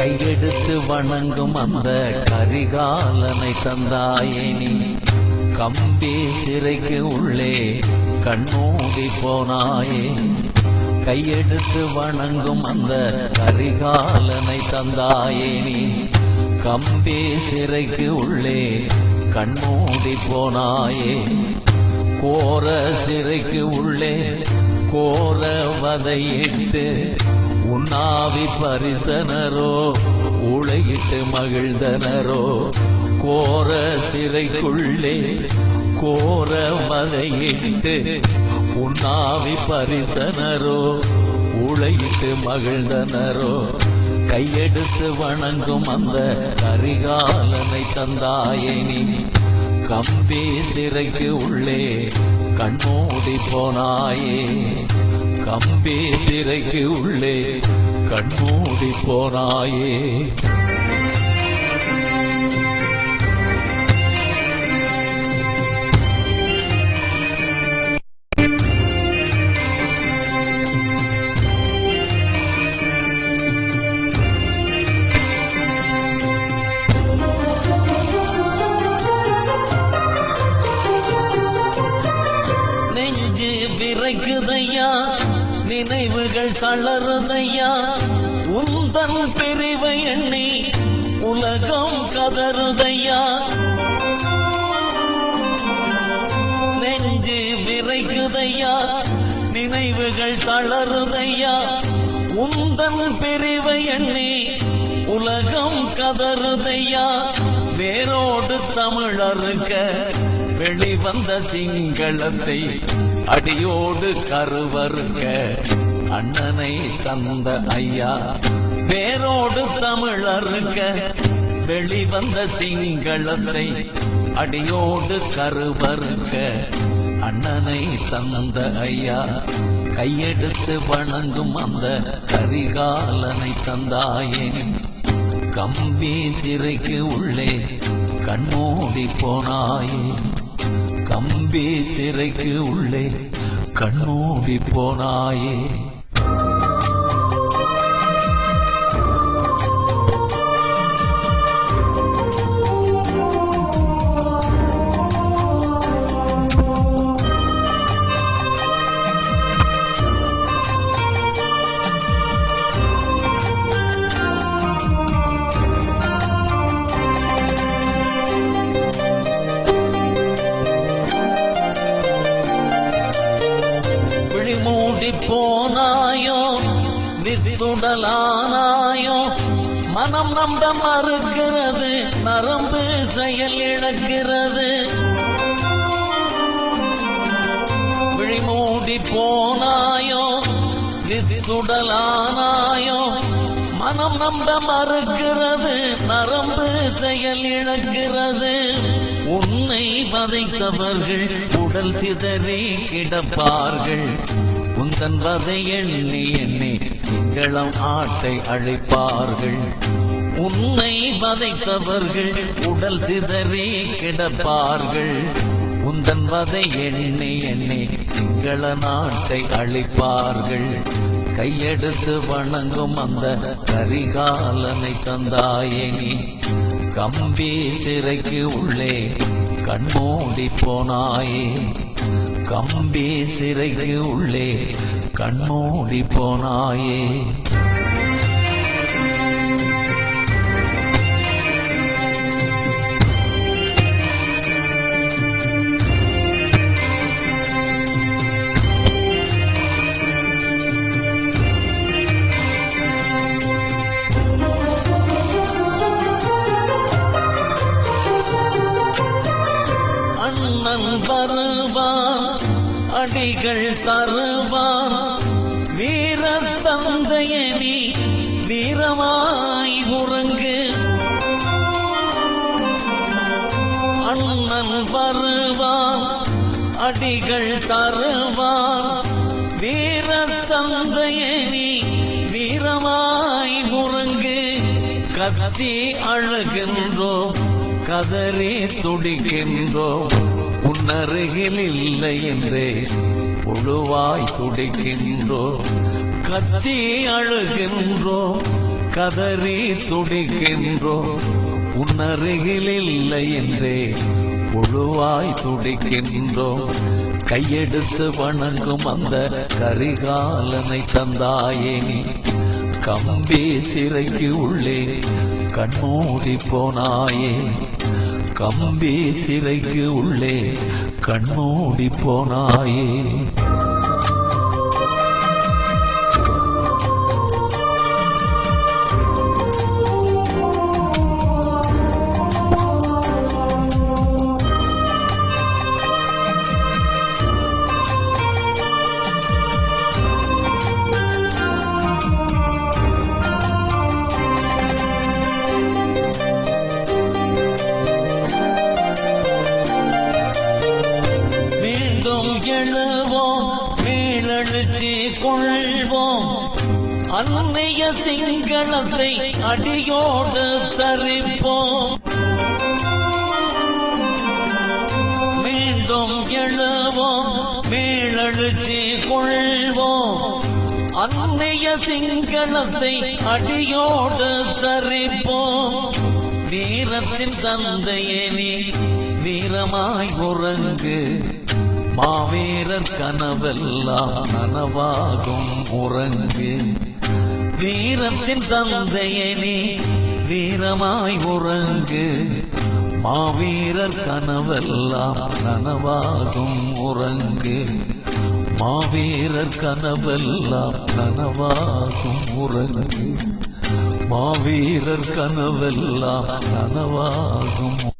கையெடுத்து வணங்கும் அந்த கரிகாலனை தந்தாயே நீ. கம்பி சிறைக்கு உள்ளே கண்ணூடி போனாயே. கையெடுத்து வணங்கும் அந்த கரிகாலனை தந்தாயே நீ. கம்பி சிறைக்கு உள்ளே கண்ணூடி போனாயே. கோர சிறைக்கு உள்ளே கோர வதையிட்டு உண்ணாவி பறித்தனரோ உலகிட்டு மகிழ்ந்தனரோ. கோர சிறைக்குள்ளே கோர வதையிட்டு உண்ணாவி பறித்தனரோ உலகிட்டு மகிழ்ந்தனரோ. கையெடுத்து வணங்கும் அந்த கரிகாலனை தந்தாயே நீ. கம்பி சிறைக்கு உள்ளே கண்மூடி போனாயே. கம்பி சிறைக்கு உள்ளே கண்மூடி போனாயே. விரைக்குதையா நினைவுகள் தளருதையா. உந்தன் பிரிவை எண்ணி உலகம் கதறுதையா. நெஞ்சு விரைக்குதையா நினைவுகள் தளருதையா. உந்தன் பிரிவை எண்ணி உலகம் கதறுதையா. வேரோடு தமிழருக்க வெளிவந்த சிங்களத்தை அடியோடு கருவருக்க அண்ணனை தந்த ஐயா. வேரோடு தமிழருக்க வெளிவந்த சிங்களத்தை அடியோடு கருவருக்க அண்ணனை தந்த ஐயா. கையெடுத்து வணங்கும் அந்த கரிகாலனை தந்தாயே. கம்பி சிறைக்கு உள்ளே கண்மூடி போனாயே. கம்பி சிறைக்கு உள்ளே கண்மூடி போனாயே. போனாயோ வித்துடலானாயோ. மனம் நம்ப மறுக்கிறது நரம்பு செயல் இழக்கிறது. விழிமூடி போனாயோ வித்துடலானாயோ. மனம் நம்ப மறுக்கிறது நரம்பு செயல் இழக்கிறது. உன்னை வதைத்தவர்கள் உடல் சிதறி கிடப்பார்கள். உந்தன் வதை எண்ணி எண்ணி சிங்களம் ஆட்டை அழைப்பார்கள். உன்னை வதைத்தவர்கள் உடல் சிதறி கிடப்பார்கள். உந்தன் வதை எண்ணி எண்ணி சிங்கள நாட்டை அழிப்பார்கள். கையெடுத்து வணங்கும் அந்த கரிகாலனை தந்தாயே நீ. கம்பி சிறைக்கு உள்ளே கண்மூடி போனாயே. கம்பி சிறைக்கு உள்ளே கண்மூடி போனாயே. அண்ணன் வருவான் அடிகள் தருவான். வீர தந்தையே நீ வீரமாய் உறங்கு. அண்ணன் வருவான் அடிகள் தருவான். வீர தந்தையே நீ வீரமாய் உறங்கு. கத்தி அழகின்றோம் கதறி துடிக்கின்றோம். உன்னருகில் இல்லை என்றே புழுவாய் துடிக்கின்றோம். கத்தி அழுகின்றோம் கதறி துடிக்கின்றோம் உன்னருகில் இல்லை என்றே புழுவாய் துடிக்கின்றோம். கையெடுத்து வணங்கும் அந்த கரிகாலனை தந்தாயே நீ கம்பி சிறைக்கு உள்ளே கண்மூடி போனாயே. கம்பி சிறைக்கு உள்ளே கண்மூடி போனாயே. எழுவோம் மேலெழுச்சி கொள்வோம் அன்னைய சிங்களத்தை அடியோடு தரிப்போம். மீண்டும் எழுவோம் மேலெழுச்சி கொள்வோம் அன்னைய சிங்களத்தை அடியோடு தரிப்போம். வீரத்தின் தந்தையே நீ வீரமாய் உறங்கு மாவீரர் கனவெல்லாம் நனவாகும் உறங்கு. வீரத்தின் தந்தையே நீ வீரமாய் உறங்கு மாவீரர் கனவெல்லாம் நனவாகும் உறங்கு. மாவீரர் கனவெல்லாம் நனவாகும் உறங்கு. மாவீரர் கனவெல்லாம் நனவாகும்